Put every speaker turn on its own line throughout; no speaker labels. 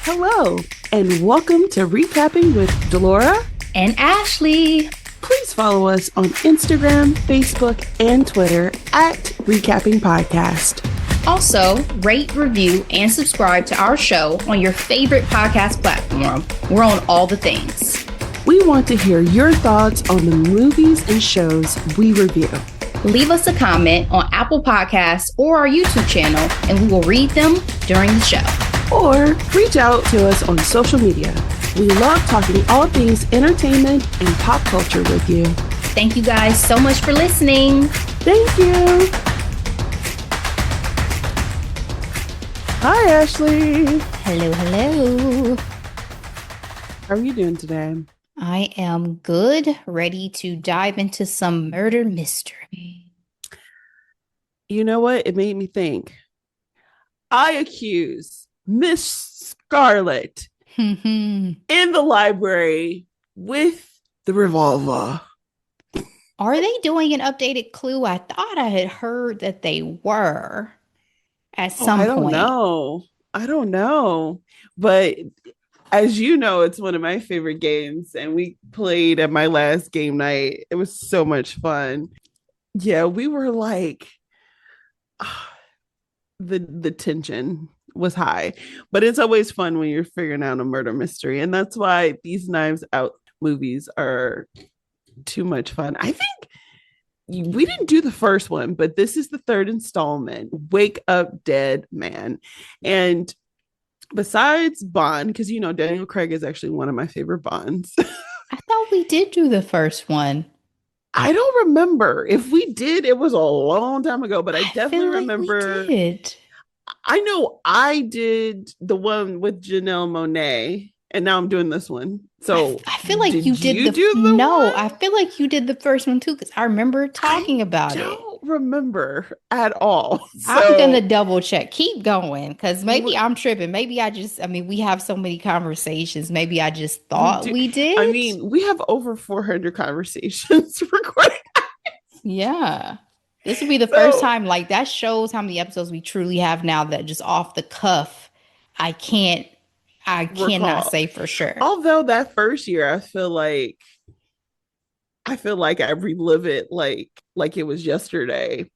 Hello, and welcome to reCapping with Delora
and Ashley.
Please follow us on Instagram, Facebook, and Twitter at reCapping Podcast.
Also, rate, review, and subscribe to our show on your favorite podcast platform. We're on all the things.
We want to hear your thoughts on the movies and shows we review.
Leave us a comment on Apple Podcasts or our YouTube channel, and we will read them during the show.
Or reach out to us on social media. We love talking all things entertainment and pop culture with you.
Thank you guys so much for listening.
Thank you. Hi, Ashley.
Hello.
How are you doing today?
I am good, ready to dive into some murder mystery.
You know what? It made me think. I accuse Miss Scarlet in the library with the revolver.
Are they doing an updated Clue? I thought I had heard that they were at some point.
I don't know. But as you know, it's one of my favorite games, and we played at my last game night. It was so much fun. Yeah, we were like, the tension was high, but it's always fun when you're figuring out a murder mystery, and that's why these Knives Out movies are too much fun. I think we didn't do the first one, but this is the third installment, Wake Up Dead Man. And besides Bond, because you know Daniel Craig is actually one of my favorite Bonds.
I thought we did do the first one.
I don't remember. If we did, it was a long time ago, but I definitely remember.
We did.
I know I did the one with Janelle Monáe, and now I'm doing this one. So
I feel like you did I feel like you did the first one too, because I remember talking about it. I
don't remember at all. So,
I'm gonna double check. Keep going, because maybe I'm tripping. Maybe we have so many conversations. Maybe I just thought we did.
I mean, we have over 400 conversations recorded.
Yeah. This would be the first time. Like, that shows how many episodes we truly have now that just off the cuff, I cannot say for sure.
Although that first year, I feel like I relive it like it was yesterday,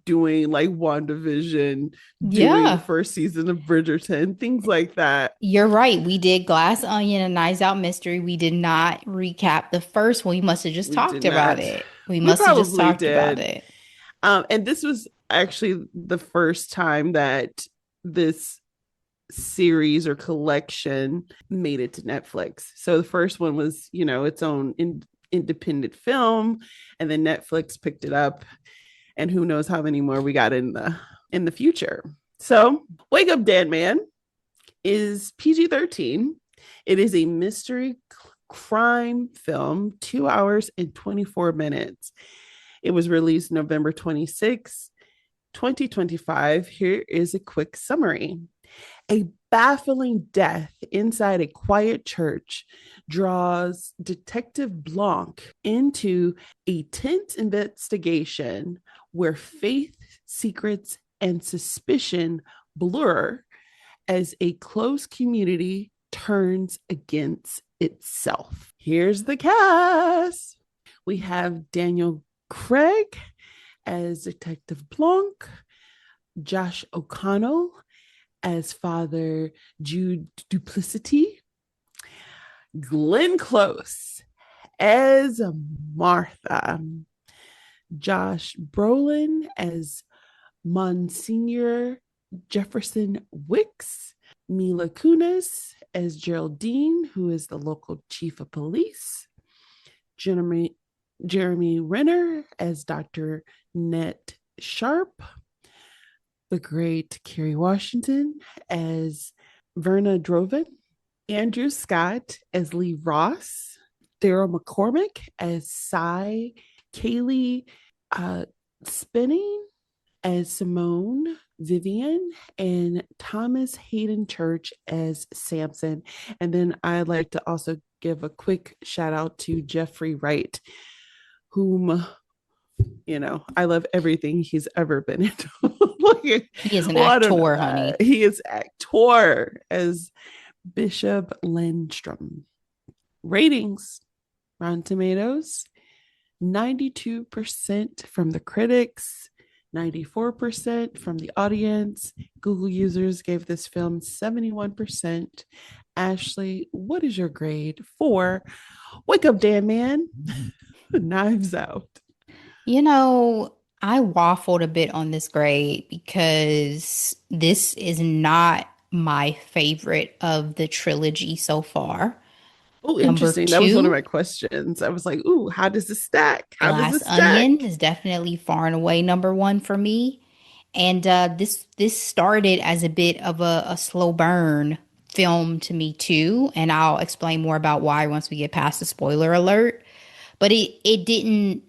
doing like WandaVision, doing the first season of Bridgerton, things like that.
You're right. We did Glass Onion and Knives Out Mystery. We did not recap the first one. We must have just talked about it. We must have just talked about it.
And this was actually the first time that this series or collection made it to Netflix. So the first one was, its own independent film, and then Netflix picked it up, and who knows how many more we got in the future. So Wake Up Dead Man is PG-13. It is a mystery crime film, 2 hours and 24 minutes. It was released November 26, 2025. Here is a quick summary. A baffling death inside a quiet church draws Detective Blanc into a tense investigation where faith, secrets, and suspicion blur as a close community turns against itself. Here's the cast. We have Daniel Craig as Detective Blanc, Josh O'Connell as Father Jude Duplicity, Glenn Close as Martha, Josh Brolin as Monsignor Jefferson Wicks, Mila Kunis as Geraldine, who is the local chief of police, Jeremy Renner as Dr. Nett Sharp, the great Kerry Washington as Verna Droven, Andrew Scott as Lee Ross, Daryl McCormick as Cy, Kaylee Spinning as Simone Vivian, and Thomas Hayden Church as Samson. And then I'd like to also give a quick shout out to Jeffrey Wright, whom, I love everything he's ever been into.
He is an actor, honey.
He is actor as Bishop Lindstrom. Ratings: Rotten Tomatoes, 92% from the critics, 94% from the audience. Google users gave this film 71%. Ashley, what is your grade for Wake Up Damn Man? Knives Out.
You know, I waffled a bit on this grade because this is not my favorite of the trilogy so far.
Oh,
Number
interesting. That was one of
two,
my questions. I was like, ooh, how does this stack? How does
Glass
this stack?
Onion is definitely far and away number one for me. And this started as a bit of a slow burn film to me too, and I'll explain more about why once we get past the spoiler alert. But it didn't.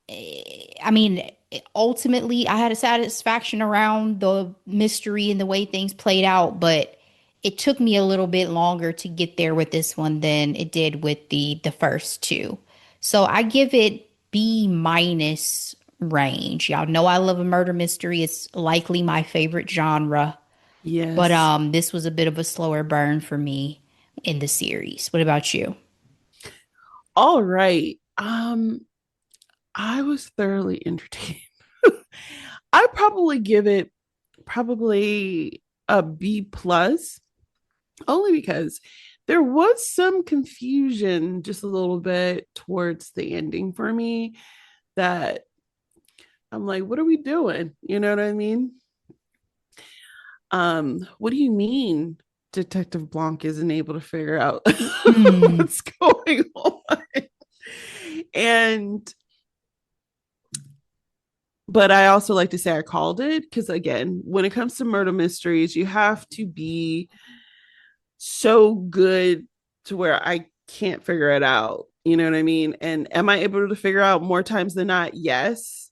I mean, ultimately, I had a satisfaction around the mystery and the way things played out, but it took me a little bit longer to get there with this one than it did with the first two. So I give it B minus range. Y'all know I love a murder mystery. It's likely my favorite genre, but
Yes.
this was a bit of a slower burn for me in the series. What about you?
All right. I was thoroughly entertained. I probably give it probably a B plus, only because there was some confusion just a little bit towards the ending for me that I'm like, what are we doing? You know what I mean? What do you mean Detective Blanc isn't able to figure out
Hmm.
what's going on? And but I also like to say I called it because again, when it comes to murder mysteries, you have to be so good to where I can't figure it out. You know what I mean? And am I able to figure out more times than not? Yes.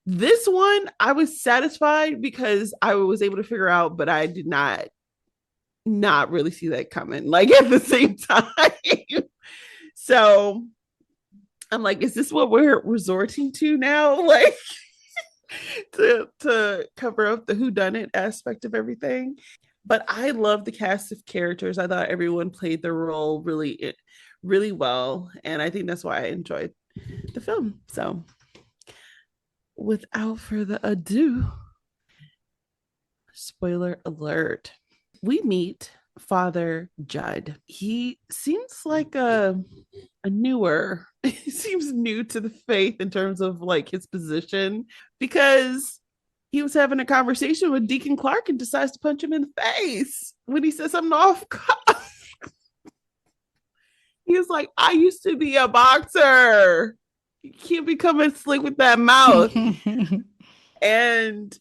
This one, I was satisfied because I was able to figure out, but I did not really see that coming. Like at the same time, so I'm like, is this what we're resorting to now? Like to cover up the whodunit aspect of everything. But I love the cast of characters. I thought everyone played their role really well, and I think that's why I enjoyed the film. So, without further ado, spoiler alert. We meet Father Judd. He seems like a newer, he seems new to the faith in terms of like his position because he was having a conversation with Deacon Clark and decides to punch him in the face when he says something off. He was like, I used to be a boxer. You can't be coming slick with that mouth. And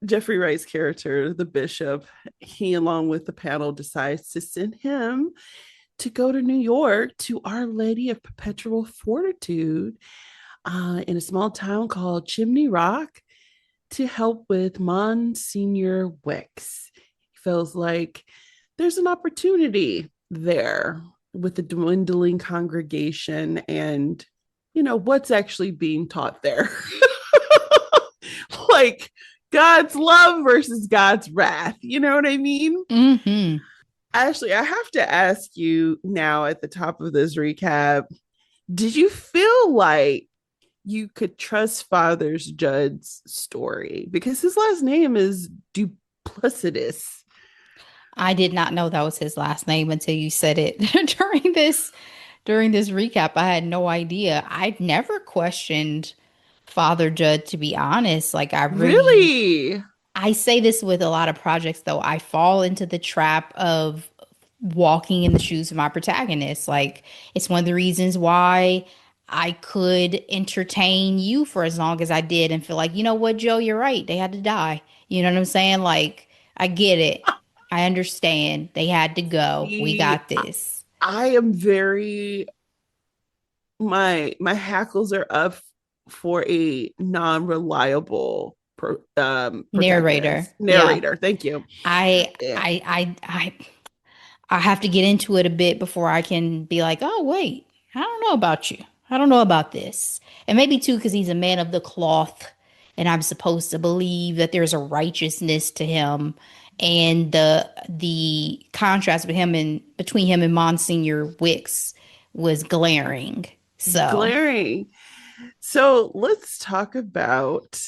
Jeffrey Wright's character, the bishop, he, along with the panel, decides to send him to go to New York to Our Lady of Perpetual Fortitude in a small town called Chimney Rock to help with Monsignor Wicks. He feels like there's an opportunity there with the dwindling congregation and, you know, what's actually being taught there. Like God's love versus God's wrath. You know what I mean?
Hmm.
Ashley, I have to ask you now at the top of this recap, did you feel like you could trust Father Judd's story? Because his last name is duplicitous.
I did not know that was his last name until you said it during this recap. I had no idea. I'd never questioned Father Judd, to be honest. Like
Really?
I say this with a lot of projects though. I fall into the trap of walking in the shoes of my protagonist. Like it's one of the reasons why I could entertain you for as long as I did and feel like, you know what, Joe, you're right. They had to die. You know what I'm saying? Like I get it. I understand. They had to go. We
See,
got this.
I am very my hackles are up for a non-reliable
Narrator.
protagonist
Yeah.
narrator. Thank you.
I
Yeah.
I I I I have to get into it a bit before I can be like, oh, wait, I don't know about you. I don't know about this. And maybe too, because he's a man of the cloth and I'm supposed to believe that there's a righteousness to him. And the contrast between him and Monsignor Wicks was glaring. So
Glaring. So let's talk about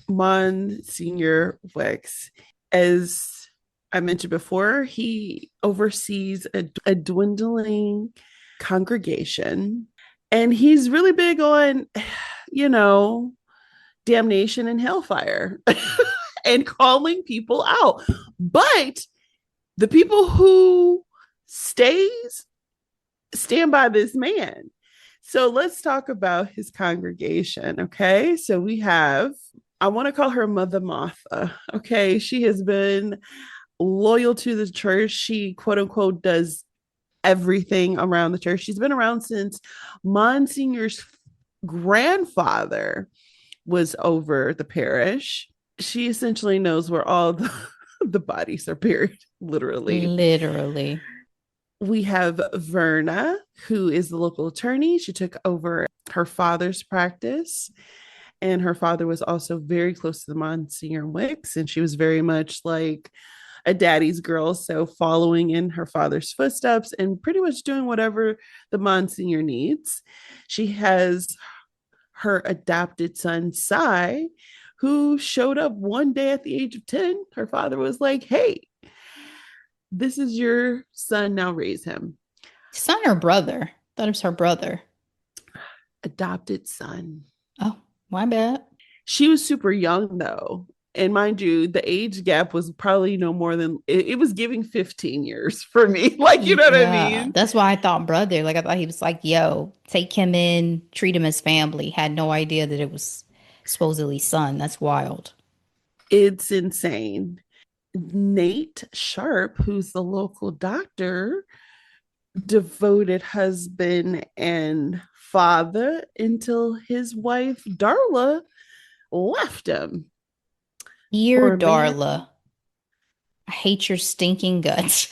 Monsignor Wex. As I mentioned before, he oversees a dwindling congregation, and he's really big on, you know, damnation and hellfire and calling people out. But the people who stays stand by this man. So let's talk about his congregation. Okay. So we have, I want to call her Mother Martha. Okay. She has been loyal to the church. She, quote unquote, does everything around the church. She's been around since Monsignor's grandfather was over the parish. She essentially knows where all the bodies are buried, literally.
literally.
We have Verna, who is the local attorney. She took over her father's practice, and her father was also very close to the Monsignor Wicks, and she was very much like a daddy's girl, so following in her father's footsteps and pretty much doing whatever the Monsignor needs. She has her adopted son, Cy, who showed up one day at the age of 10. Her father was like, hey, this is your son, now raise him.
Son or brother? Thought it was her brother.
Adopted son.
Oh, my bad.
She was super young though. And mind you, the age gap was probably no more than it was giving 15 years for me. Like, you know what I
Yeah,
mean?
that's why I thought brother. Like I thought he was like, yo, take him in, treat him as family. Had no idea that it was supposedly son. That's wild.
It's insane. Nate Sharp, who's the local doctor, devoted husband and father until his wife Darla left him.
Dear
Poor man.
Darla, I hate your stinking guts.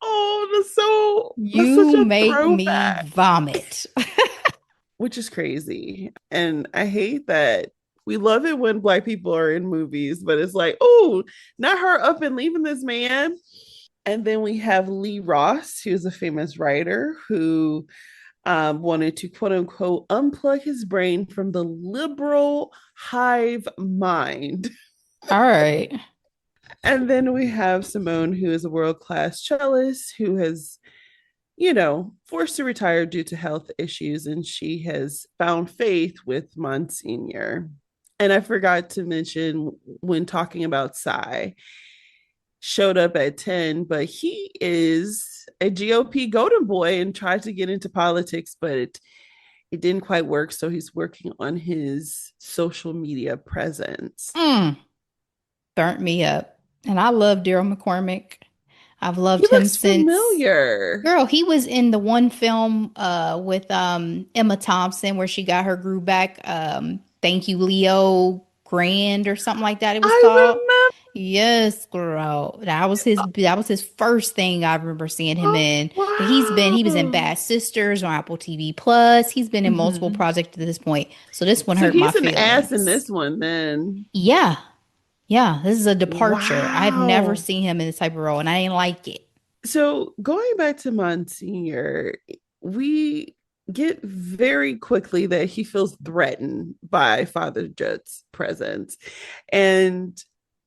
Oh, that's such
You
a
make me
throwback,
vomit.
which is crazy. And I hate that we love it when Black people are in movies, but it's like, oh, not her up and leaving this man. And then we have Lee Ross, who's a famous writer who wanted to, quote unquote, unplug his brain from the liberal hive mind.
All right.
And then we have Simone, who is a world class cellist who has, forced to retire due to health issues. And she has found faith with Monsignor. And I forgot to mention when talking about Cy, showed up at 10, but he is a GOP golden boy and tried to get into politics, but it didn't quite work. So he's working on his social media presence.
Mm, burnt me up. And I love Daryl McCormick. I've
He
loved him
looks
since
familiar.
girl, he was in the one film with Emma Thompson where she got her groove back. Thank You Leo Grand or something like that it was
I
called.
remember.
Yes, girl. That was his first thing I remember seeing him
Oh,
in. But he was in
wow.
Bad Sisters on Apple TV Plus. He's been in multiple
Mhm.
projects at this point. So this one
So
hurt my
he's an ass in
feelings.
this one, then.
Yeah. Yeah, this is a departure. I've never
Wow.
seen him in this type of role and I didn't like it.
So going back to Monsignor, we get very quickly that he feels threatened by Father Judd's presence. And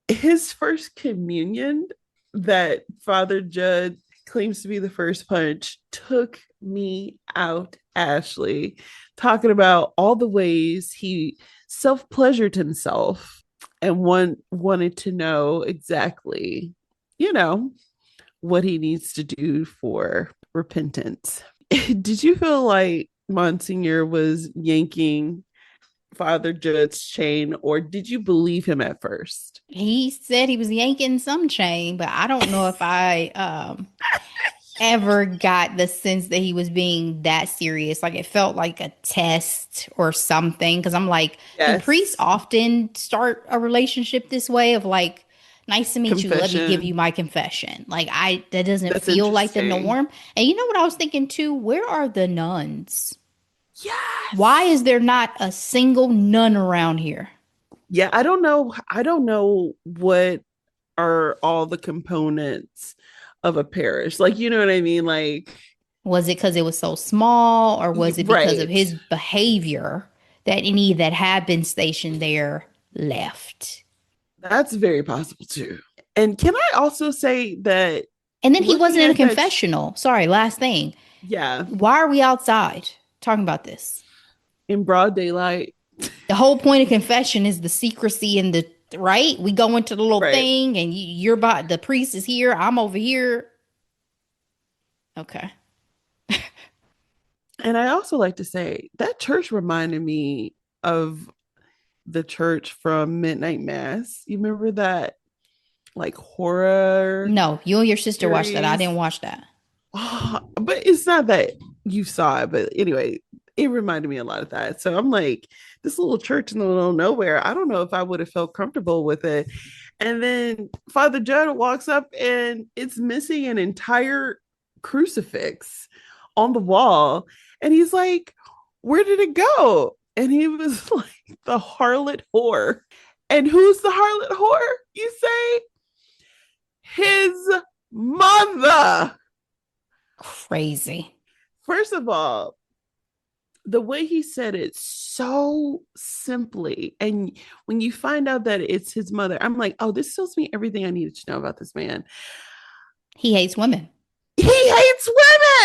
his first communion that Father Judd claims to be the first punch took me out, Ashley, talking about all the ways he self-pleasured himself and wanted to know exactly, you know, what he needs to do for repentance. Did you feel like Monsignor was yanking Father Judd's chain, or did you believe him at first?
He said he was yanking some chain, but I don't know if I ever got the sense that he was being that serious. Like it felt like a test or something. Cause I'm like, do priests
Yes.
often start a relationship this way of like, nice to meet you. Let me give you
Confession.
my confession. That doesn't
That's
feel like the
interesting.
norm. And you know what I was thinking too? Where are the nuns? Why
Yes.
is there not a single nun around here?
Yeah, I don't know. I don't know what are all the components of a parish. Like, you know what I mean? Like,
Was it because it was so small, or was it because of
right.
his behavior that any that had been stationed there left?
That's very possible too. And can I also say that
And then he
looking
wasn't in a
at that,
confessional. Sorry, last thing.
yeah,
Why are we outside talking about this?
in broad daylight,
The whole point of confession is the secrecy and the right. We go into the little
right.
thing, and you're by the priest is here. I'm over here. Okay.
And I also like to say that church reminded me of the church from Midnight Mass. You remember that like horror
No, you and your sister watched that. I
series?
didn't watch that.
Oh, but it's not that you saw it, but anyway, it reminded me a lot of that. So I'm like, this little church in the middle of nowhere, I don't know if I would have felt comfortable with it. And then Father Judd walks up and it's missing an entire crucifix on the wall. And he's like, where did it go? And he was like, the harlot whore. And who's the harlot whore? You say his mother.
Crazy.
First of all, the way he said it so simply, and when you find out that it's his mother, I'm like, oh, this tells me everything I needed to know about this man.
He hates women.
He hates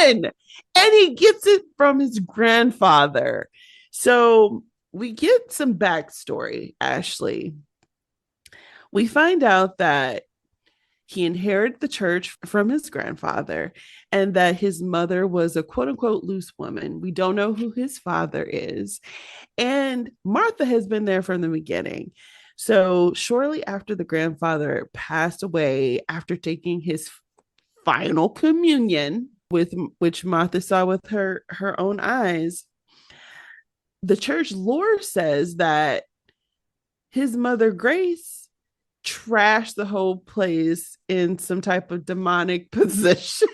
women, and he gets it from his grandfather. So we get some backstory, Ashley. We find out that he inherited the church from his grandfather and that his mother was a quote unquote loose woman. We don't know who his father is. And Martha has been there from the beginning. So, shortly after the grandfather passed away, after taking his final communion, with which Martha saw with her own eyes, the church lore says that his mother Grace trashed the whole place in some type of demonic possession.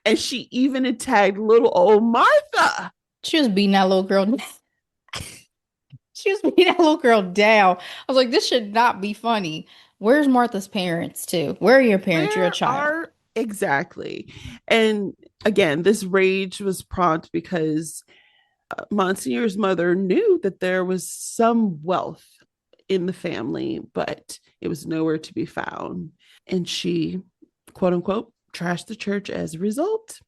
And she even attacked little old Martha.
She was beating that little girl. She was beating that little girl down. I was like, this should not be funny. Where's Martha's parents, too? Where are your parents? You're a
Where
child.
are exactly? And again, this rage was prompt because Monsignor's mother knew that there was some wealth in the family, but it was nowhere to be found. And she, quote unquote, trashed the church as a result.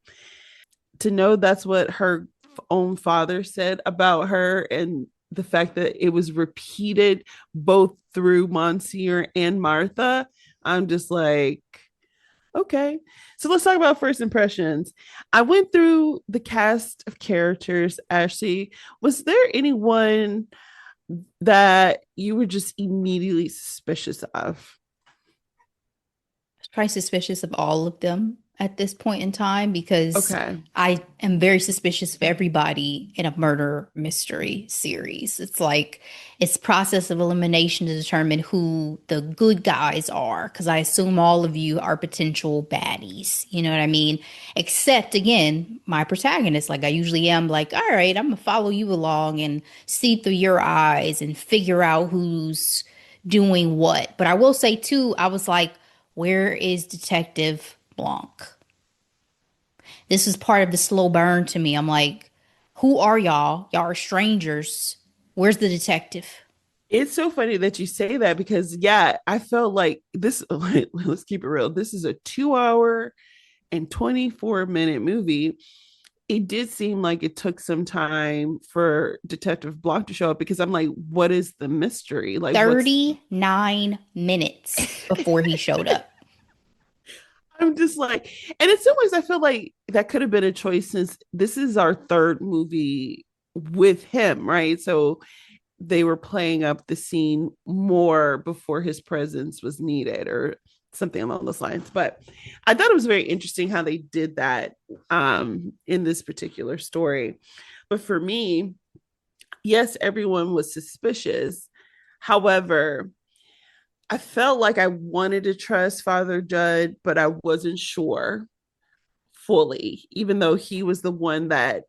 To know that's what her own father said about her, and the fact that it was repeated both through Monsignor and Martha, I'm just like, okay. So let's talk about first impressions. I went through the cast of characters. Ashley, was there anyone that you were just immediately suspicious of?
Probably suspicious of all of them at this point in time because
Okay.
I am very suspicious of everybody in a murder mystery series. It's like it's process of elimination to determine who the good guys are because I assume all of you are potential baddies. You know what I mean? Except again, my protagonist. Like I usually am like, all right, I'm gonna follow you along and see through your eyes and figure out who's doing what. But I will say too, I was like, where is Detective Blanc? This is part of the slow burn to me. I'm like, who are y'all? Y'all are strangers. Where's the detective?
It's so funny that you say that because, yeah, I felt like this. Let's keep it real. This is a 2 hour and 24-minute movie. It did seem like it took some time for Detective Blanc to show up because I'm like, what is the mystery? Like, what's
39 minutes before he showed up.
I'm just like, and in some ways, I feel like that could have been a choice since this is our third movie with him, right? So they were playing up the scene more before his presence was needed or something along those lines. But I thought it was very interesting how they did that in this particular story. But for me, yes, everyone was suspicious. However, I felt like I wanted to trust Father Judd, but I wasn't sure fully, even though he was the one that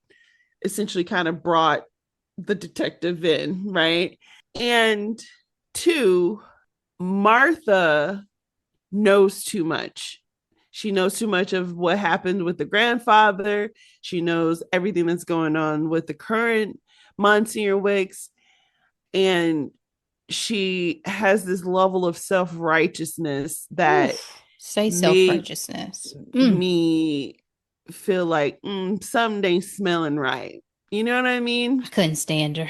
essentially kind of brought the detective in, right? And two, Martha knows too much. She knows too much of what happened with the grandfather. She knows everything that's going on with the current Monsignor Wicks. And she has this level of self-righteousness that
Oof. Say
made
self-righteousness.
me feel like something ain't smelling right. You know what I
I
mean?
couldn't stand her.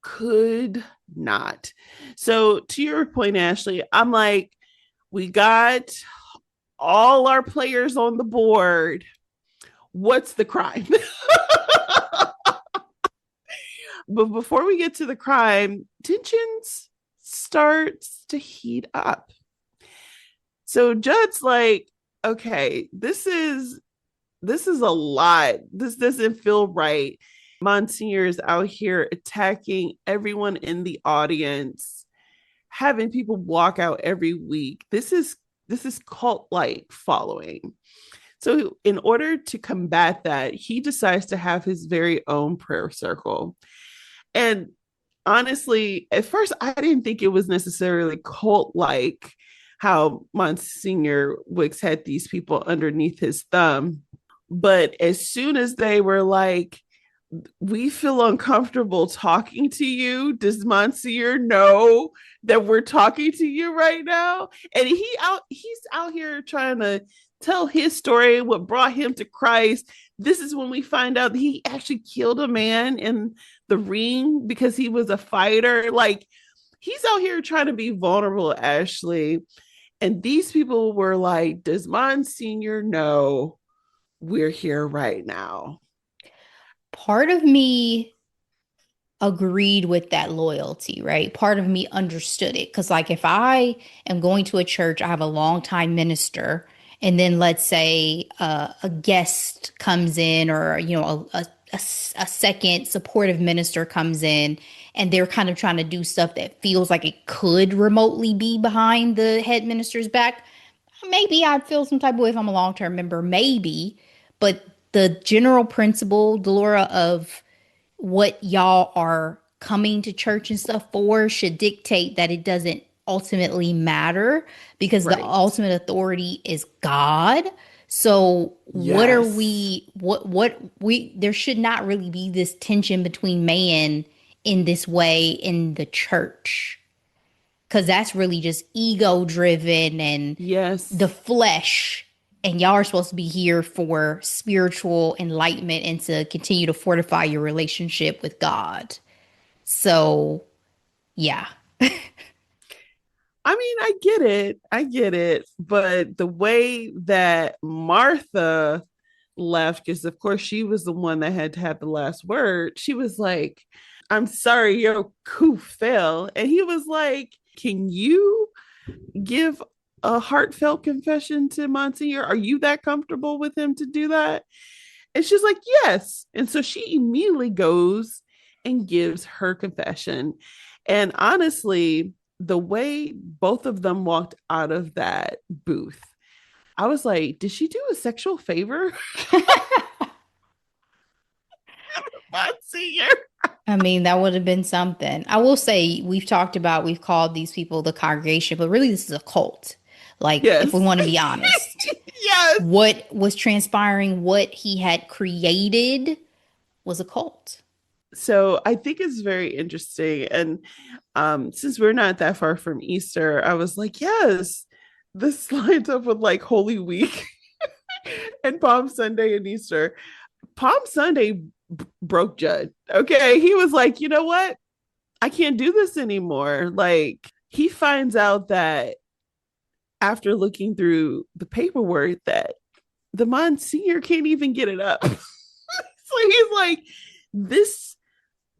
Could not. So to your point, Ashley, I'm like, we got all our players on the board. What's the crime? But before we get to the crime, tensions starts to heat up. So Judd's like, okay, this is a lot. This doesn't feel right. Monsignor is out here attacking everyone in the audience, having people walk out every week. This is cult like following. So in order to combat that, he decides to have his very own prayer circle. And honestly, at first I didn't think it was necessarily cult like how Monsignor Wicks had these people underneath his thumb. But as soon as they were like, we feel uncomfortable talking to you. Does Monsieur know that we're talking to you right now? And he's out here trying to tell his story, what brought him to Christ. This is when we find out that he actually killed a man in the ring because he was a fighter. Like, he's out here trying to be vulnerable, Ashley. And these people were like, does Monsignor know we're here right now?
Part of me agreed with that loyalty, right? Part of me understood it. Because, like, if I am going to a church, I have a longtime minister, and then let's say a guest comes in, or, a second supportive minister comes in, and they're kind of trying to do stuff that feels like it could remotely be behind the head minister's back. Maybe I'd feel some type of way if I'm a long term member, maybe. But the general principle, Delora, of what y'all are coming to church and stuff for should dictate that it doesn't ultimately matter, because the
Right.
ultimate authority is God. So what are
Yes.
we what we there should not really be this tension between man in this way in the church, because that's really just ego driven and the
Yes.
flesh. And y'all are supposed to be here for spiritual enlightenment and to continue to fortify your relationship with God. So, yeah.
I mean, I get it. I get it. But the way that Martha left, because of course she was the one that had to have the last word, she was like, I'm sorry, your coup fell. And he was like, can you give a heartfelt confession to Monsignor? Are you that comfortable with him to do that? And she's like, yes. And so she immediately goes and gives her confession. And honestly, the way both of them walked out of that booth, I was like, did she do a sexual favor? Monsignor.
I mean, that would have been something. I will say, we've called these people the congregation, but really this is a cult. Like, if we
Yes.
want to be honest,
Yes.
what was transpiring, what he had created was a cult.
So I think it's very interesting. And since we're not that far from Easter, I was like, yes, this lines up with like Holy Week and Palm Sunday and Easter. Palm Sunday broke Judd. Okay. He was like, you know what? I can't do this anymore. Like, he finds out that after looking through the paperwork that the Monsignor can't even get it up. So he's like, this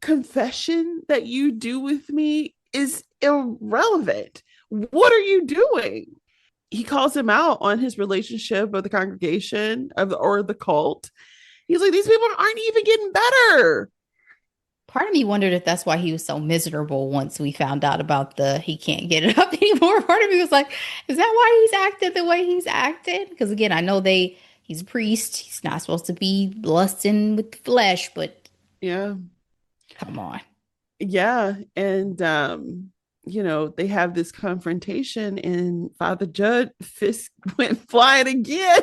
confession that you do with me is irrelevant. What are you doing? He calls him out on his relationship of the congregation or the cult. He's like, these people aren't even getting better.
Part of me wondered if that's why he was so miserable once we found out about the he can't get it up anymore. Part of me was like, is that why he's acted the way he's acted? Because again, I know they He's a priest. He's not supposed to be lusting with the flesh, but
Yeah.
come on.
Yeah. And they have this confrontation and Father Judd Fisk went flying again.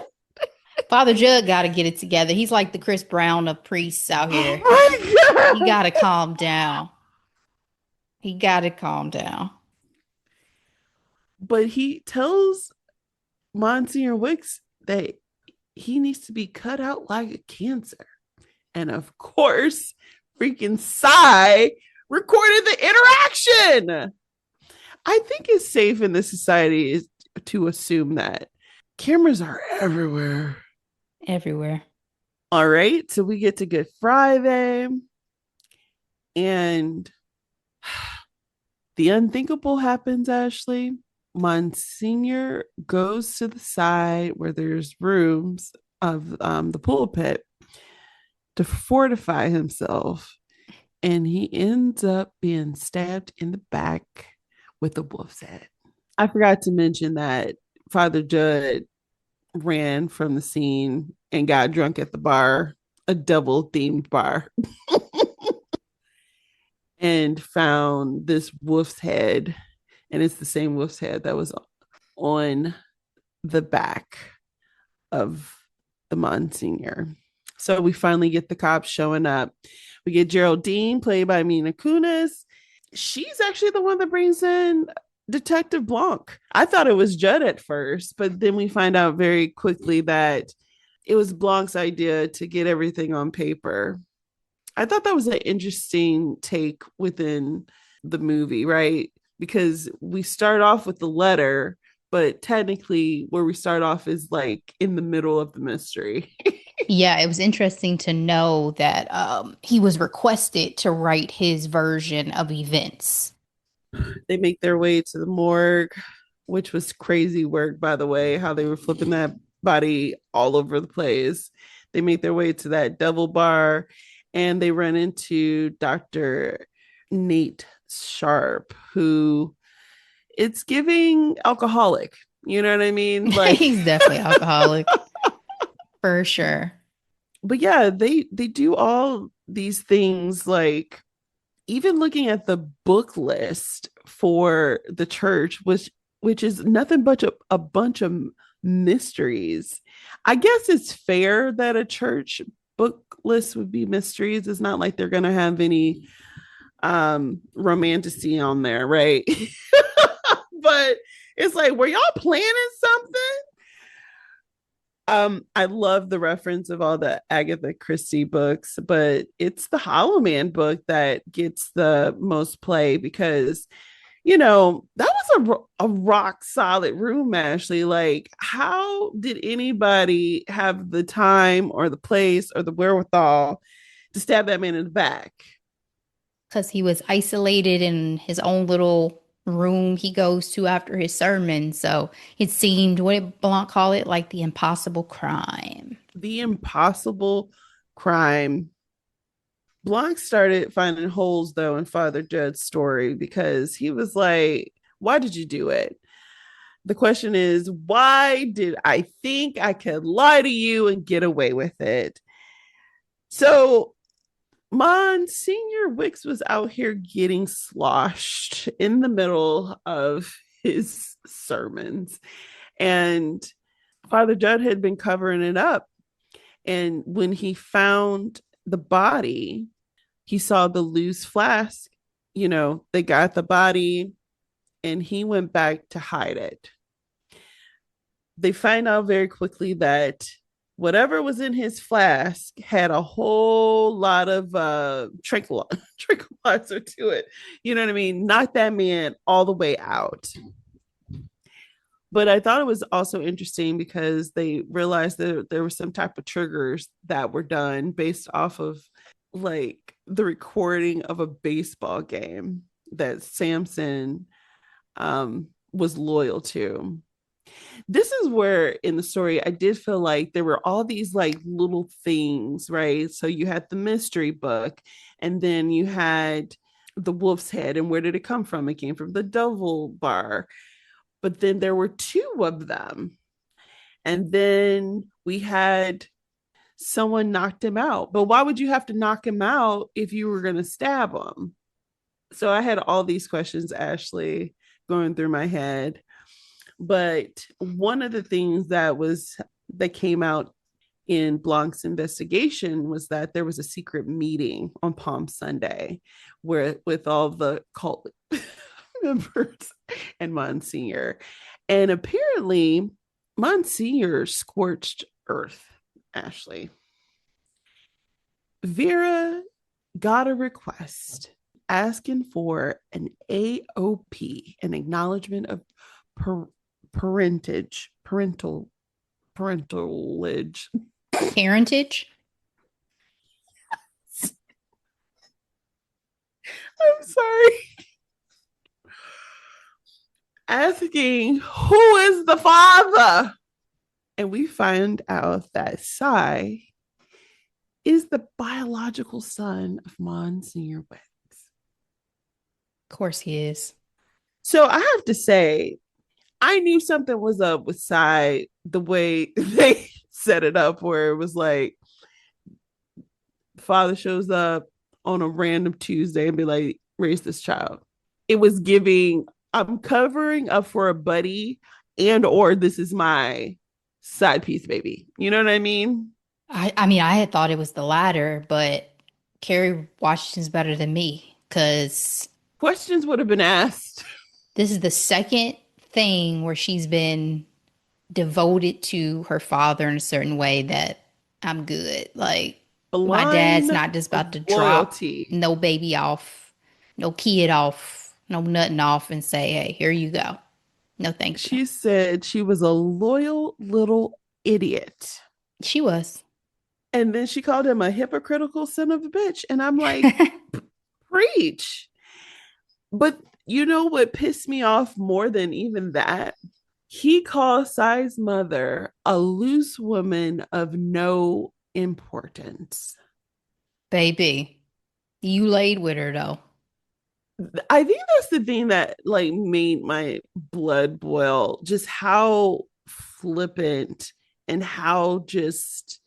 Father Jug got to get it together. He's like the Chris Brown of priests out here.
Oh my
He
God.
got to calm down. He got to calm down.
But he tells Monsignor Wicks that he needs to be cut out like a cancer. And of course, freaking Cy recorded the interaction. I think it's safe in this society is to assume that cameras are everywhere.
Everywhere.
All right, so we get to Good Friday, and the unthinkable happens, Ashley. Monsignor goes to the side where there's rooms of the pulpit to fortify himself, and he ends up being stabbed in the back with a wolf's head. I forgot to mention that Father Judd ran from the scene and got drunk at the bar, a double themed bar, and found this wolf's head. And it's the same wolf's head that was on the back of the Monsignor. So we finally get the cops showing up. We get Geraldine, played by Mina Kunis. She's actually the one that brings in Detective Blanc. I thought it was Judd at first, but then we find out very quickly that it was Blanc's idea to get everything on paper. I thought that was an interesting take within the movie, right? Because we start off with the letter, but technically where we start off is like in the middle of the mystery.
Yeah, it was interesting to know that he was requested to write his version of events.
They make their way to the morgue, which was crazy work, by the way, how they were flipping that body all over the place. They make their way to that devil bar and they run into Dr. Nate Sharp, who it's giving alcoholic. You know what I mean? Like,
He's definitely alcoholic for sure.
but yeah, they do all these things like even looking at the book list for the church, which is nothing but a bunch of mysteries. I guess it's fair that a church book list would be mysteries. It's not like they're gonna have any romanticy on there, right? But it's like, were y'all planning something? I love the reference of all the Agatha Christie books, but it's the Hollow Man book that gets the most play because that was a rock solid room, Ashley. Like, how did anybody have the time or the place or the wherewithal to stab that man in the back?
Because he was isolated in his own little room he goes to after his sermon. So it seemed, what did Blanc call it? Like the impossible crime.
The impossible crime. Blanc started finding holes though in Father Judd's story because he was like, why did you do it? The question is, why did I think I could lie to you and get away with it? So Monsignor Wicks was out here getting sloshed in the middle of his sermons. And Father Judd had been covering it up. And when he found the body, he saw the loose flask. They got the body and he went back to hide it. They find out very quickly that whatever was in his flask had a whole lot of tranquilizer to it. You know what I mean? Knocked that man all the way out. But I thought it was also interesting because they realized that there were some type of triggers that were done based off of like the recording of a baseball game that Samson was loyal to. This is where in the story I did feel like there were all these like little things, right? So you had the mystery book, and then you had the wolf's head, and where did it come from? It came from the devil bar, but then there were two of them. And then we had someone knocked him out. But why would you have to knock him out if you were going to stab him? So I had all these questions, Ashley, going through my head. But one of the things that came out in Blanc's investigation was that there was a secret meeting on Palm Sunday where with all the cult members and Monsignor. And apparently Monsignor scorched earth, Ashley. Vera got a request asking for an AOP, an acknowledgement of parentalage.
Parentage?
I'm sorry. Asking who is the father? And we find out that Cy is the biological son of Monsignor Webb.
Of course he is.
So I have to say, I knew something was up with Cy the way they set it up, where it was like, father shows up on a random Tuesday and be like, raise this child. It was giving, I'm covering up for a buddy, and or this is my side piece baby. You know what I mean?
I mean, I had thought it was the latter, but Kerry Washington's better than me because
Questions would have been asked.
this is the second thing where she's been devoted to her father in a certain way that I'm good. Like, my dad's
Blind
not just about to drop
loyalty.
no baby off, no kid off, no nothing off and say, hey, here you go. No, thank you.
She said she was a loyal little idiot.
She was.
And then she called him a hypocritical son of a bitch. And I'm like, preach. But you know what pissed me off more than even that? He called Cy's mother a loose woman of no importance.
Baby, you laid with her though.
I think that's the thing that like made my blood boil, just how flippant and how just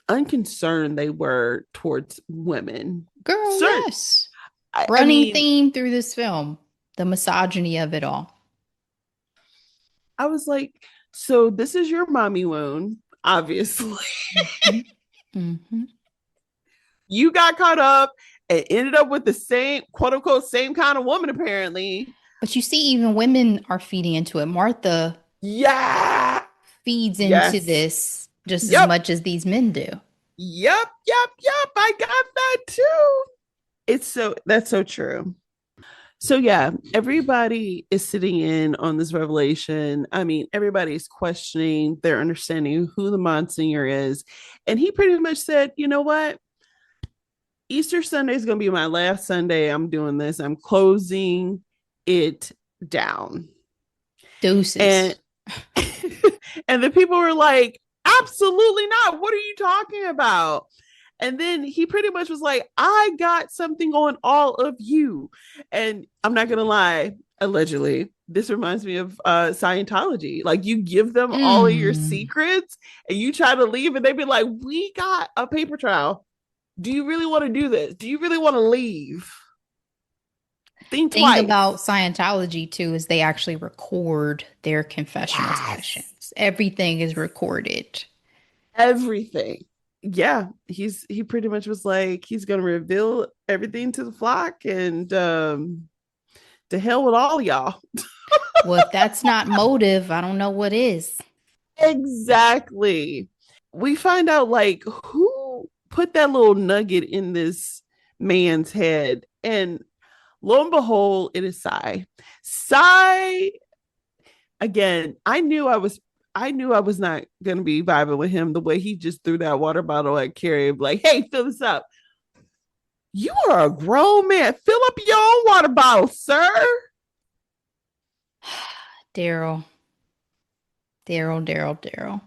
unconcerned they were towards women.
Girl,
Certain,
yes.
I
Running
mean,
theme through this film, the misogyny of it all.
I was like, so this is your mommy wound, obviously.
Mhm. Mhm.
You got caught up and ended up with the same, quote unquote, same kind of woman, apparently.
But you see, even women are feeding into it. Martha
Yeah.
feeds into
Yes.
this just as
Yep.
much as these men do.
Yep. I got that too. That's so true. So yeah, everybody is sitting in on this revelation. I mean, everybody's questioning their understanding of who the Monsignor is. And he pretty much said, you know what? Easter Sunday is going to be my last Sunday. I'm doing this. I'm closing it down.
Deuces.
And and the people were like, absolutely not. What are you talking about? And then he pretty much was like, I got something on all of you. And I'm not going to lie, allegedly, this reminds me of Scientology. Like, you give them all of your
Mm.
secrets and you try to leave, and they be like, we got a paper trail. Do you really want to do this? Do you really want to leave? Think
Thing
twice.
about Scientology too is they actually record their confessional
Yes.
sessions. Everything is recorded.
Everything. Yeah, he pretty much was like he's gonna reveal everything to the flock, and to hell with all y'all.
Well, if that's not motive, I don't know what is.
Exactly. We find out like who put that little nugget in this man's head, and lo and behold, it is Cy again. I knew I was not gonna be vibing with him the way he just threw that water bottle at Carrie, like, hey, fill this up. You are a grown man. Fill up your own water bottle, sir.
Daryl, Daryl.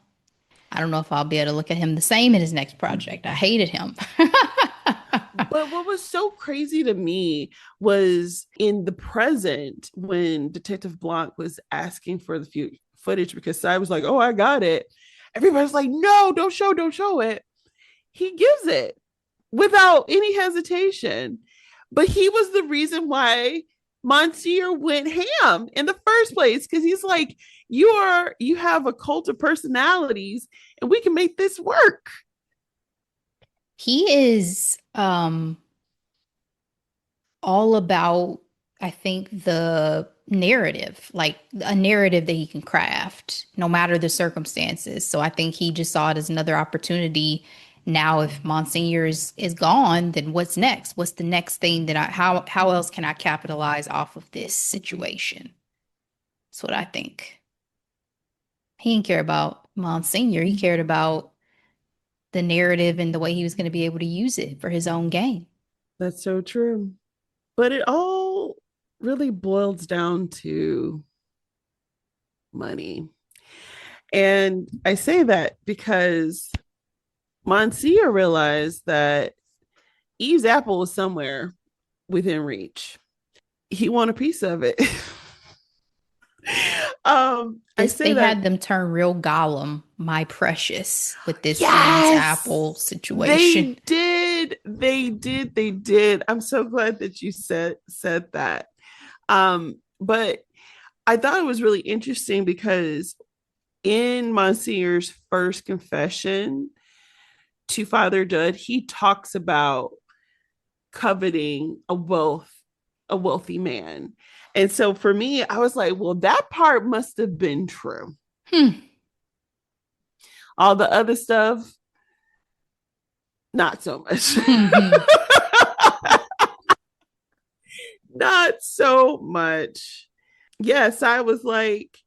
I don't know if I'll be able to look at him the same in his next project. I hated him.
But what was so crazy to me was in the present when Detective Blanc was asking for the footage because Cy was like, oh, I got it. Everybody's like, no, don't show it. He gives it without any hesitation. But he was the reason why Monsieur went ham in the first place, because he's like, you have a cult of personalities and we can make this work.
He is all about, I think, the narrative, like a narrative that he can craft no matter the circumstances. So I think he just saw it as another opportunity. Now, if Monsignor is gone, then what's next? What's the next thing that how else can I capitalize off of this situation? That's what I think. He didn't care about Monsignor. He cared about the narrative and the way he was going to be able to use it for his own gain.
That's so true. But it all really boils down to money. And I say that because Monsieur realized that Eve's apple was somewhere within reach. He wanted a piece of it. I
This
say
they
that,
had them turn real Gollum, my precious, with this Eve's apple
yes,
situation.
they did. I'm so glad that you said that. But I thought it was really interesting because in Monseigneur's first confession to Father Judd, he talks about coveting a wealthy man. And so for me, I was like, well, that part must have been true.
Hmm.
All the other stuff, not so much. Not so much. Yes, I was like,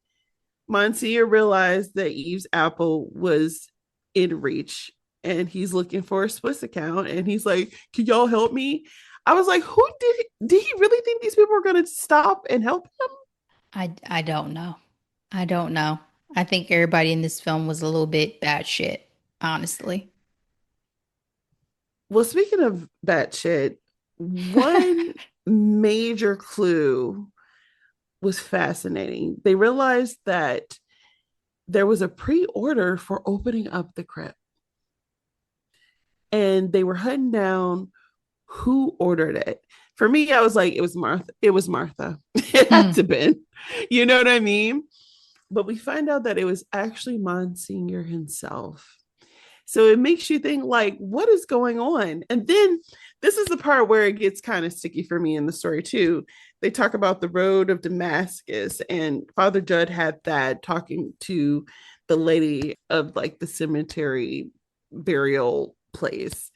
Monsieur realized that Eve's apple was in reach and he's looking for a Swiss account. And he's like, can y'all help me? I was like, who did he really think these people were going to stop and help him?
I don't know. I don't know. I think everybody in this film was a little bit bad shit, honestly.
Well, speaking of that shit, one major clue was fascinating. They realized that there was a pre-order for opening up the crypt, and they were hunting down who ordered it. For me, I was like, it was Martha. It was Martha. It had
Hmm.
to been. You know what I mean? But we find out that it was actually Monsignor himself. So it makes you think, like, what is going on? And then this is the part where it gets kind of sticky for me in the story too. They talk about the road of Damascus, and Father Judd had that talking to the lady of like the cemetery burial place,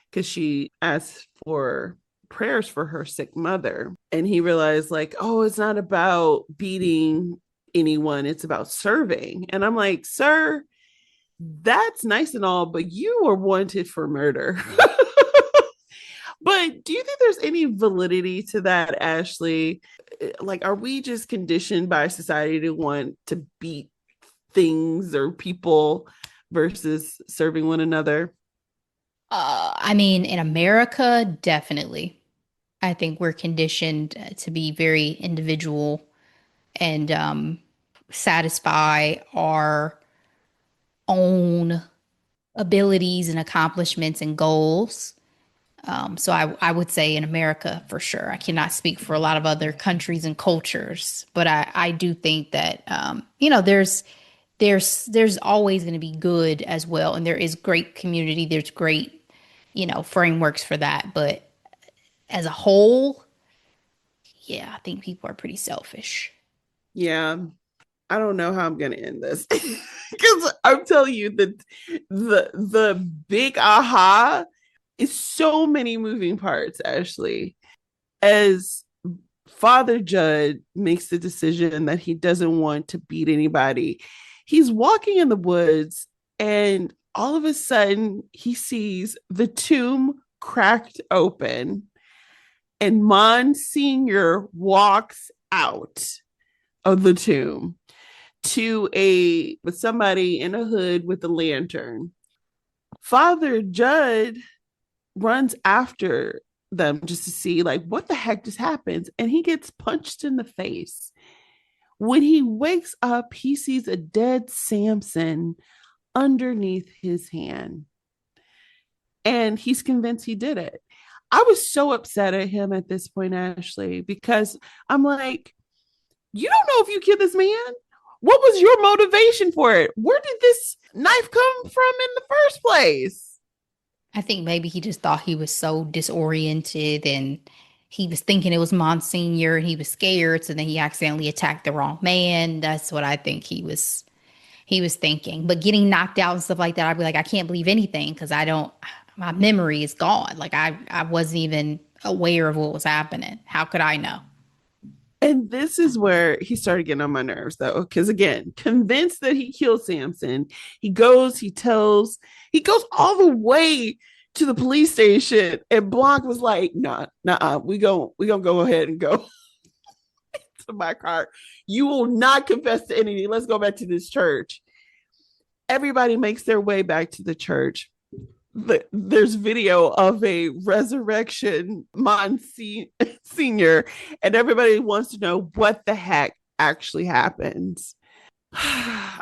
because she asked for prayers for her sick mother. And he realized, like, oh, it's not about beating anyone, it's about serving. And I'm like, sir, that's nice and all, but you were wanted for murder. But do you think there's any validity to that, Ashley? Like, are we just conditioned by society to want to beat things or people versus serving one another?
I mean, in America, definitely. I think we're conditioned to be very individual and satisfy our own abilities and accomplishments and goals. So I would say in America for sure. I cannot speak for a lot of other countries and cultures, but I do think that there's always going to be good as well, and there is great community. There's great frameworks for that, but as a whole, yeah, I think people are pretty selfish.
Yeah, I don't know how I'm gonna end this because I'm telling you that the big aha is so many moving parts, Ashley. As Father Judd makes the decision that he doesn't want to beat anybody, he's walking in the woods and all of a sudden he sees the tomb cracked open and Monsignor walks out of the tomb to a with somebody in a hood with a lantern. Father Judd runs after them just to see like what the heck just happened, and he gets punched in the face. When he wakes up, he sees a dead Samson underneath his hand. And he's convinced he did it. I was so upset at him at this point, Ashley, because I'm like, you don't know if you killed this man. What was your motivation for it? Where did this knife come from in the first place?
I think maybe he just thought he was so disoriented and he was thinking it was Monsignor and he was scared, so then he accidentally attacked the wrong man. That's what I think he was thinking. But getting knocked out and stuff like that, I'd be like, I can't believe anything because I don't my memory is gone. Like I wasn't even aware of what was happening. How could I know?
And this is where he started getting on my nerves, though, because again, convinced that he killed Samson, he goes all the way to the police station, and Blanc was like, "Nah, we gonna go ahead and go to my car. You will not confess to anything. Let's go back to this church." Everybody makes their way back to the church. There's video of a resurrection Monsignor, and everybody wants to know what the heck actually happens.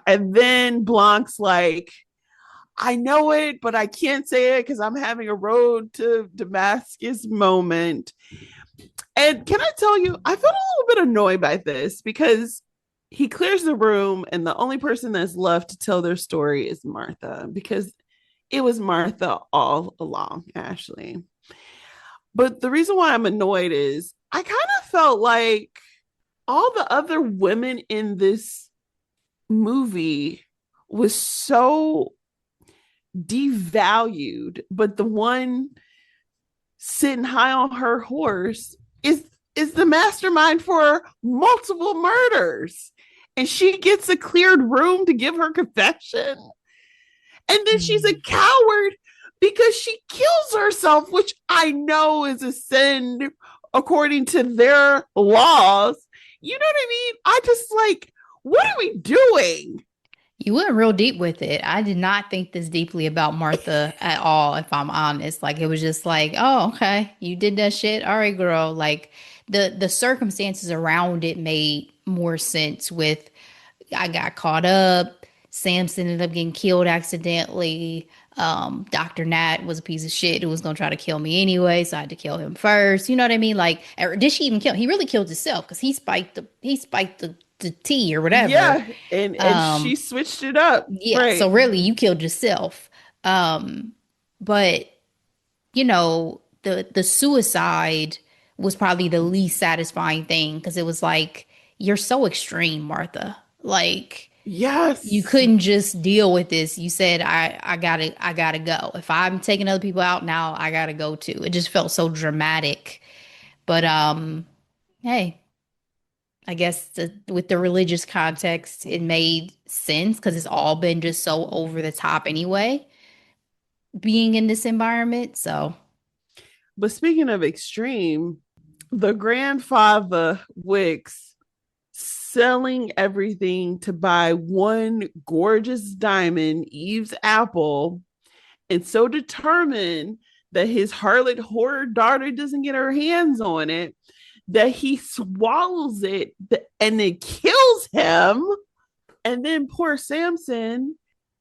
And then Blanc's like, I know it, but I can't say it because I'm having a road to Damascus moment. And can I tell you, I felt a little bit annoyed by this because he clears the room, and the only person that's left to tell their story is Martha, because it was Martha all along, Ashley. But the reason why I'm annoyed is I kind of felt like all the other women in this movie was so devalued, but the one sitting high on her horse is the mastermind for multiple murders. And she gets a cleared room to give her confession. And then she's a coward because she kills herself, which I know is a sin according to their laws. You know what I mean? I just like, what are we doing?
You went real deep with it. I did not think this deeply about Martha at all, if I'm honest. Like it was just like, oh, okay, you did that shit. All right, girl. Like the circumstances around it made more sense with I got caught up. Samson ended up getting killed accidentally. Dr. Nat was a piece of shit who was gonna try to kill me anyway, so I had to kill him first. You know what I mean? Like, did she even kill? He really killed himself because he spiked the tea or whatever.
Yeah, and she switched it up.
Yeah,
Right.
so really you killed yourself. But the suicide was probably the least satisfying thing because it was like you're so extreme, Martha. Like you
Yes.
couldn't just deal with this. You said I gotta go. If I'm taking other people out now, I gotta go too. It just felt so dramatic. But hey, I guess with the religious context, it made sense because it's all been just so over the top anyway, being in this environment. So,
But speaking of extreme, the grandfather Wicks selling everything to buy one gorgeous diamond, Eve's apple, and so determined that his harlot whore daughter doesn't get her hands on it that he swallows it and it kills him. And then poor Samson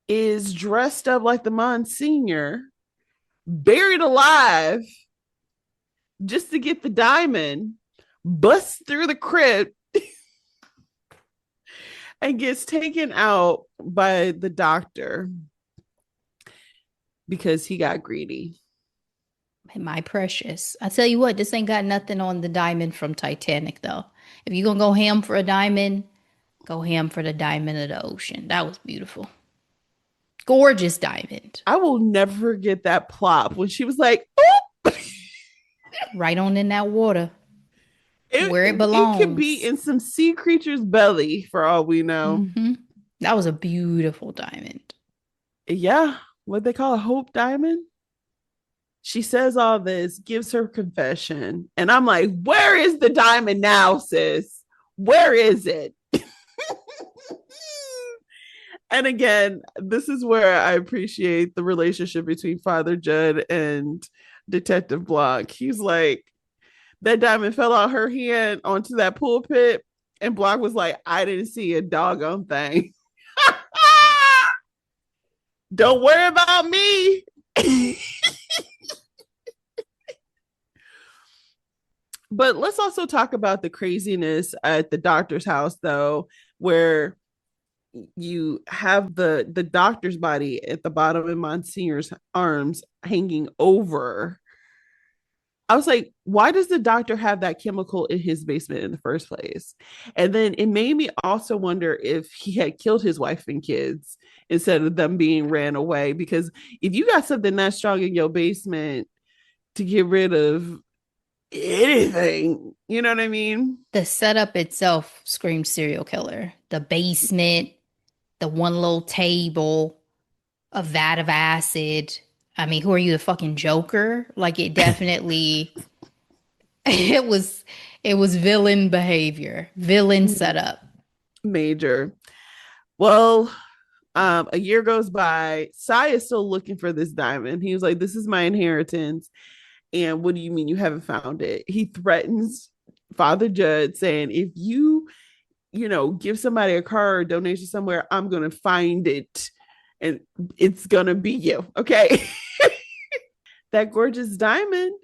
is dressed up like the Monsignor, buried alive just to get the diamond, busts through the crypt, and gets taken out by the doctor because he got greedy.
my precious, I tell you what, this ain't got nothing on the diamond from Titanic, though. If you're gonna go ham for a diamond, go ham for the diamond of the ocean. That was beautiful. Gorgeous diamond.
I will never forget that plop when she was like, oh,
Right on in that water where it
it could be
belongs.
in some sea creature's belly for all we know.
Hmm. That was a beautiful diamond.
Yeah, what they call a hope diamond. She says all this, gives her confession, and I'm like, where is the diamond now, sis? Where is it? And again, this is where I appreciate the relationship between Father Judd and Detective Block. He's like, that diamond fell out her hand onto that pulpit, and Block was like, I didn't see a doggone thing. Don't worry about me. But let's also talk about the craziness at the doctor's house, though, where you have the doctor's body at the bottom of Monsignor's arms hanging over. I was like, why does the doctor have that chemical in his basement in the first place? And then it made me also wonder if he had killed his wife and kids instead of them being ran away. Because if you got something that strong in your basement to get rid of anything, you know what I mean?
The setup itself screams serial killer. The basement, the one little table, a vat of acid. I mean, who are you, the fucking Joker? Like it definitely it was it was villain behavior, villain setup.
Major. Well, a year goes by. Sai is still looking for this diamond. He was like, "This is my inheritance." And what do you mean you haven't found it? He threatens Father Judd, saying, "If you give somebody a car or donation somewhere, I'm gonna find it, and it's gonna be you." Okay. That gorgeous diamond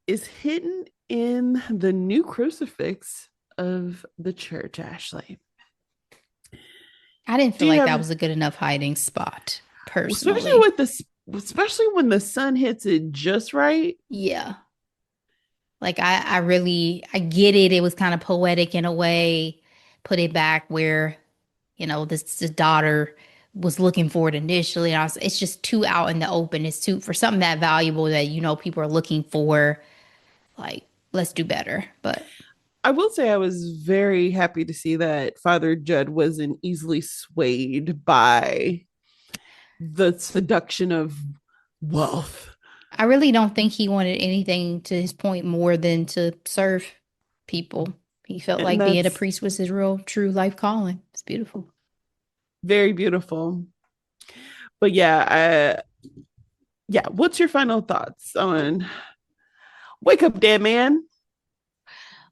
is hidden in the new crucifix of the church, Ashley.
I didn't
Do
feel
you
like that
have,
was a good enough hiding spot,
especially
personally.
with this, especially when the sun hits it just right?
Yeah. Like I really I get it. It was kind of poetic in a way. Put it back where, this daughter was looking for it initially. And it's just too out in the open. It's too for something that valuable that people are looking for. Like, let's do better. But
I will say I was very happy to see that Father Judd wasn't easily swayed by the seduction of wealth.
I really don't think he wanted anything to his point more than to serve people. He felt
And
like being a
that's
priest was his real true life calling. It's beautiful.
very beautiful. But yeah, what's your final thoughts on Wake Up Dead Man?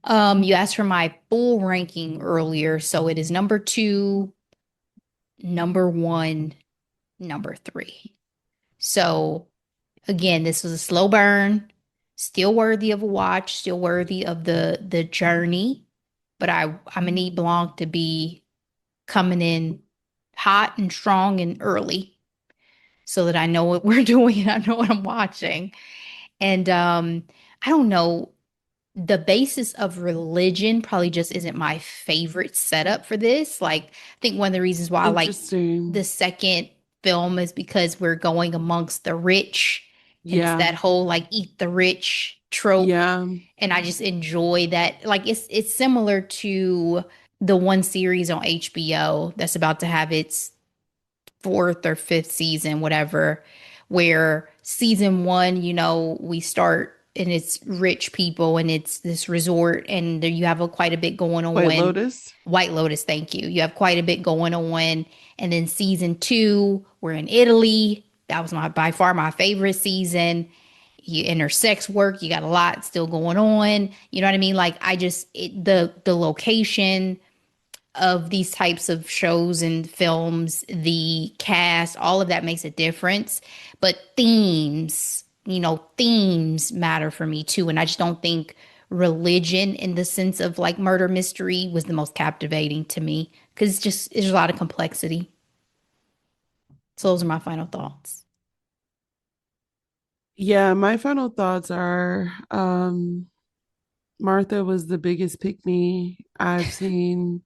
You asked for my full ranking earlier, so it is number two, number one, number three. So again, this was a slow burn, still worthy of a watch, still worthy of the journey. But I'm gonna need Blanc to be coming in hot and strong and early so that I know what we're doing and I know what I'm watching. And I don't know, the basis of religion probably just isn't my favorite setup for this. Like, I think one of the reasons why I like the
Interesting.
second film is because we're going amongst the rich and it's
Yeah.
that whole like eat the rich trope.
Yeah.
And I just enjoy that. Like it's similar to the one series on HBO that's about to have its fourth or fifth season, whatever, where season one, we start and it's rich people and it's this resort and you have quite a bit going
White
on.
Lotus.
White Lotus, thank you. You have quite a bit going on. And then season two, we're in Italy. That was by far my favorite season. You enter sex work, you got a lot still going on. You know what I mean? Like the location of these types of shows and films, the cast, all of that makes a difference. But themes matter for me too. And I just don't think religion in the sense of like murder mystery was the most captivating to me because there's a lot of complexity. So those are my final thoughts.
Yeah, my final thoughts are Martha was the biggest pick me I've seen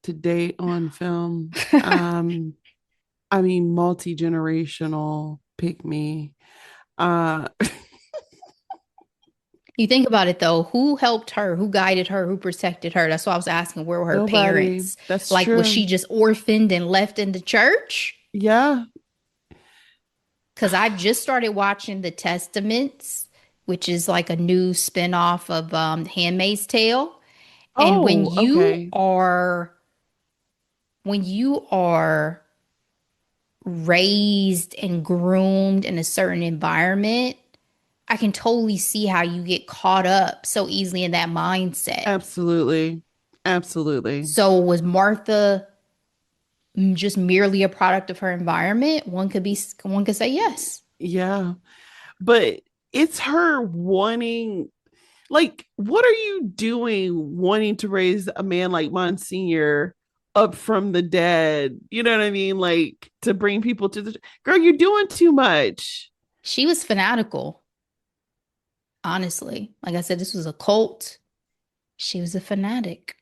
to date on film. I mean, multi-generational pick me. Uh
You think about it though, who helped her? Who guided her? Who protected her? That's why I was asking where were her
Nobody.
parents?
That's
Like, was she
true.
just orphaned and left in the church?
Yeah.
Because I just started watching The Testaments, which is like a new spinoff of Handmaid's Tale. And
Oh, okay.
when you are raised and groomed in a certain environment, I can totally see how you get caught up so easily in that mindset.
Absolutely. Absolutely.
So was Martha just merely a product of her environment, one could say yes.
Yeah. But it's her wanting, like, what are you doing wanting to raise a man like Monsignor up from the dead? You know what I mean? Like, to bring people to the girl, you're doing too much.
She was fanatical, honestly. Like I said, this was a cult. She was a fanatic.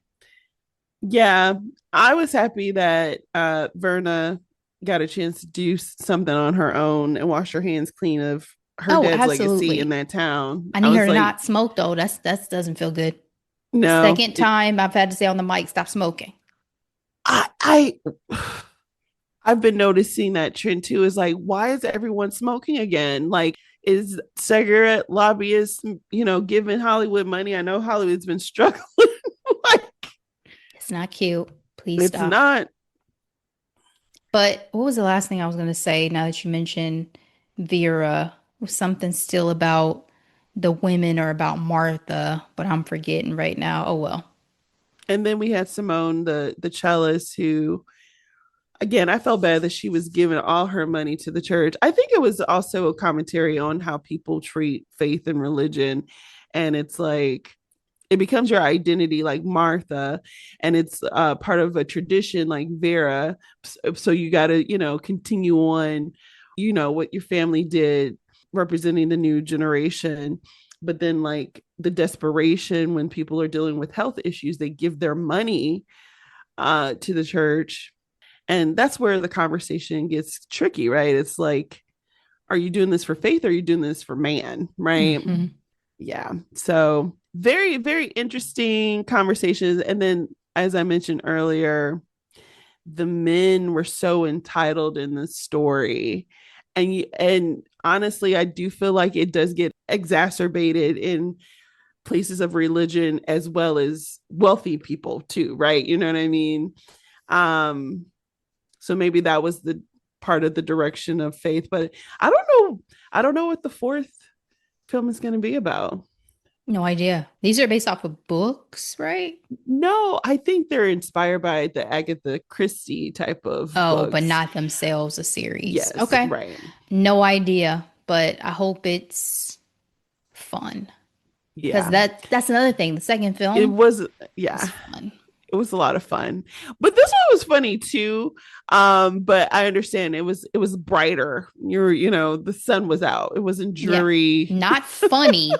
Yeah, I was happy that Verna got a chance to do something on her own and wash her hands clean of her
Oh,
dad's legacy in
absolutely.
that town.
I
I
need her
was
to
like,
not smoke though. That doesn't feel good.
no,
Second time I've had to say on the mic, stop smoking.
I I've been noticing that trend too. Is like, why is everyone smoking again? Like, is cigarette lobbyists, giving Hollywood money? I know Hollywood's been struggling. Like,
It's not cute. Please
it's
stop.
not.
But what was the last thing I was going to say now that you mentioned Vera? Was something still about the women or about Martha, but I'm forgetting right now. Oh well.
And then we had Simone, the cellist, who again, I felt bad that she was giving all her money to the church. I think it was also a commentary on how people treat faith and religion. And it's like, it becomes your identity like Martha, and it's part of a tradition like Vera. So you got to, continue on, what your family did representing the new generation. But then, like, the desperation when people are dealing with health issues, they give their money to the church, and that's where the conversation gets tricky, right? It's like, are you doing this for faith or are you doing this for man, right?
Hmm.
Yeah. So very, very interesting conversations. And then, as I mentioned earlier, the men were so entitled in the story. And honestly, I do feel like it does get exacerbated in places of religion as well as wealthy people too, right? You know what I mean? Um, so maybe that was the part of the direction of faith, but I don't know. I don't know what the fourth film is going to be about.
No idea. These are based off of books, right?
No, I think they're inspired by the Agatha Christie type of
Oh, but
books.
not themselves a series.
Yes,
Okay.
right.
No idea, but I hope it's fun. Because
Yeah.
that's another thing. The second
It
film
was,
was
yeah,
fun.
it was a lot of fun. But this one was funny too. But I understand it was brighter. The sun was out. It wasn't
Yeah.
dreary.
Not funny,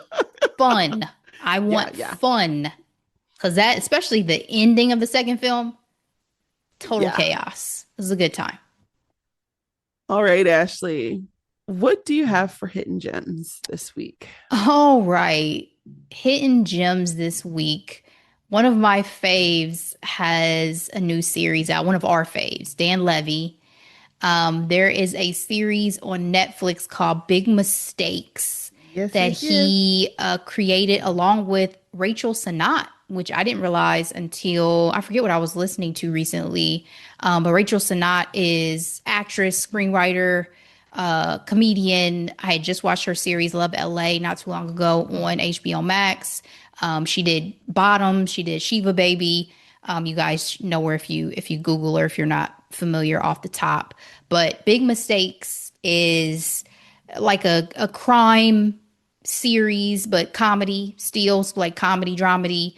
fun. I
Yeah,
want
yeah.
fun. Because that, especially the ending of the second film, total
Yeah.
chaos. It was a good time.
All right, Ashley. What do you have for hidden gems this week?
All right. Hidden gems this week. One of my faves has a new series out. One of our faves, Dan Levy. There is a series on Netflix called Big Mistakes
Yes,
that
yes, yes.
he created along with Rachel Sennott, which I didn't realize until I forget what I was listening to recently. But Rachel Sennott is actress, screenwriter, comedian. I had just watched her series Love LA not too long ago on HBO Max. She did Bottom. She did Shiva Baby. You guys know her if you Google her if you're not familiar off the top. But Big Mistakes is like a crime series, but comedy still, so like comedy dramedy.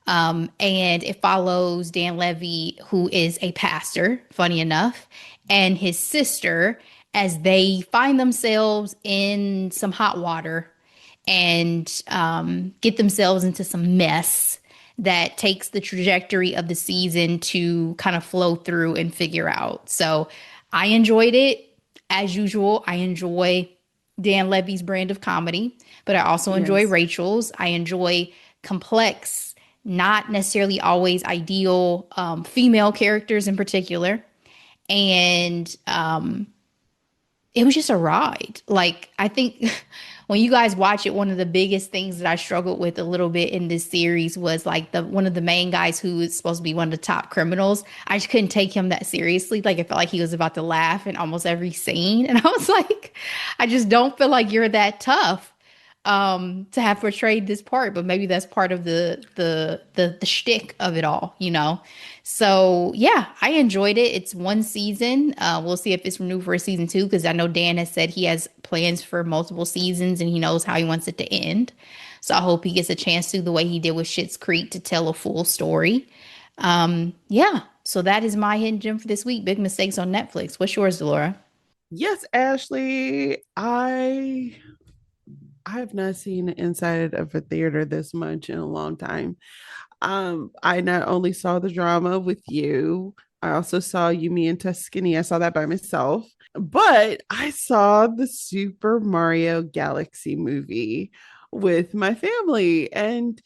And it follows Dan Levy, who is a pastor, funny enough, and his sister as they find themselves in some hot water and get themselves into some mess that takes the trajectory of the season to kind of flow through and figure out. So I enjoyed it. As usual, I enjoy Dan Levy's brand of comedy, but I also enjoy
Yes.
Rachel's. I enjoy complex, not necessarily always ideal female characters in particular. And it was just a ride. Like, I think when you guys watch it, one of the biggest things that I struggled with a little bit in this series was like the one of the main guys who is supposed to be one of the top criminals. I just couldn't take him that seriously. Like, I felt like he was about to laugh in almost every scene. And I was like, I just don't feel like you're that tough. to have portrayed this part, but maybe that's part of the shtick of it all, you know. So yeah, I enjoyed it. It's one season. We'll see if it's renewed for a season two because I know Dan has said he has plans for multiple seasons and he knows how he wants it to end. So I hope he gets a chance to, the way he did with Schitt's Creek, to tell a full story. Yeah. So that is my hidden gem for this week. Big mistakes on Netflix. What's yours, Delora?
Yes, Ashley. I have not seen inside of a theater this much in a long time. I not only saw the drama with you, I also saw You, Me, and Tuscany. I saw that by myself, but I saw the Super Mario Galaxy movie with my family, and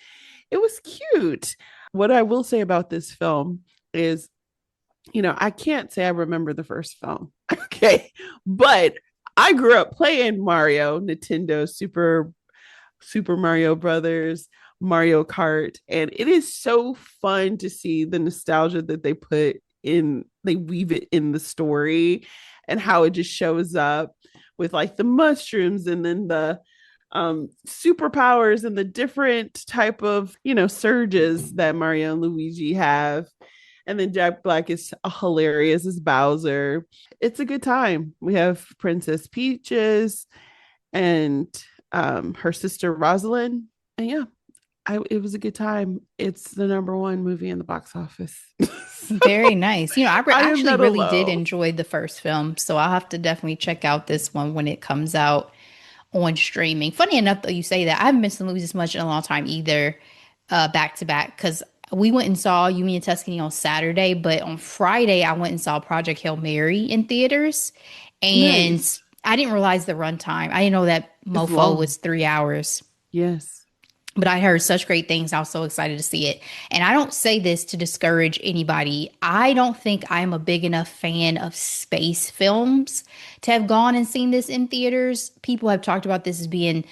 it was cute. What I will say about this film is, I can't say I remember the first film. Okay. But I grew up playing Mario, Nintendo Super Mario Brothers, Mario Kart, and it is so fun to see the nostalgia that they weave it in the story and how it just shows up with like the mushrooms and then the superpowers and the different type of, surges that Mario and Luigi have. And then Jack Black is hilarious as Bowser. It's a good time. We have Princess Peaches and her sister Rosalind. And yeah, it was a good time. It's the number one movie in the box office.
Very nice. You know,
I am
actually
not
really did
alone.
enjoy the first film, so I'll have to definitely check out this one when it comes out on streaming. Funny enough, though, you say that I haven't missed the movies as much in a long time either, back to back, because we went and saw You, Me, and Tuscany on Saturday, but on Friday I went and saw Project Hail Mary in theaters, and
Nice.
I didn't realize the runtime. I didn't know that
It's
mofo
long.
was 3 hours.
Yes.
But I heard such great things. I was so excited to see it. And I don't say this to discourage anybody. I don't think I'm a big enough fan of space films to have gone and seen this in theaters. People have talked about this as being,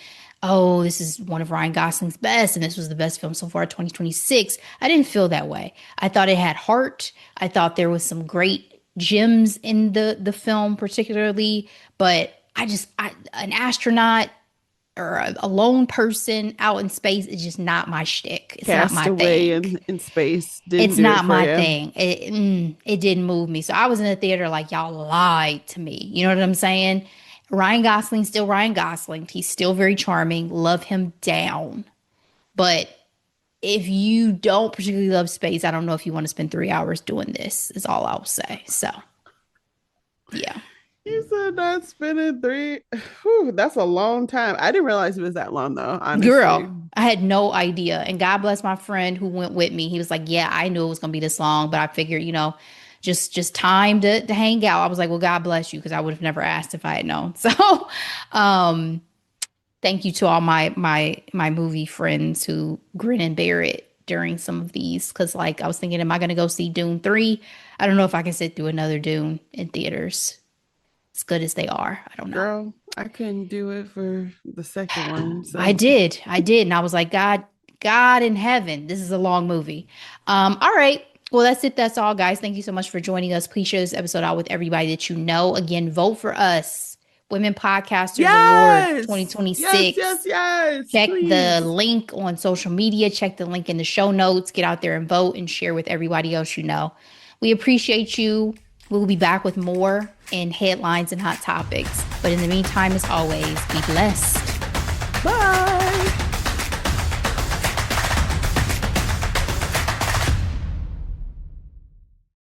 oh, this is one of Ryan Gosling's best, and this was the best film so far, 2026. I didn't feel that way. I thought it had heart. I thought there was some great gems in the film, particularly. But an astronaut or a lone person out in space is just not my shtick. It's not my
Castaway
thing.
in space didn't
It's
do it
not
for
my
you.
thing. It didn't move me. So I was in the theater like, y'all lied to me. You know what I'm saying? Ryan Gosling's still Ryan Gosling. He's still very charming. Love him down. But if you don't particularly love space, I don't know if you want to spend 3 hours doing this, is all I'll say. So yeah.
You said not spending three. Whew, that's a long time. I didn't realize it was that long though, honestly.
Girl, I had no idea. And God bless my friend who went with me. He was like, "Yeah, I knew it was gonna be this long, but I figured, just time to hang out." I was like, "Well, God bless you," because I would have never asked if I had known. So, um, thank you to all my movie friends who grin and bear it during some of these. Because like I was thinking, am I gonna go see Dune 3? I don't know if I can sit through another Dune in theaters as good as they are. I don't know.
Girl, I couldn't do it for the second one.
I
So
did. I did. And I was like, God in heaven, this is a long movie. All right. Well, that's it. That's all, guys. Thank you so much for joining us. Please share this episode out with everybody that you know. Again, vote for us. Women Podcasters Award
yes, yes, yes,
2026.
yes,
Check the
please.
link on social media. Check the link in the show notes. Get out there and vote and share with everybody else you know. We appreciate you. We'll be back with more in headlines and hot topics. But in the meantime, as always, be blessed.
Bye.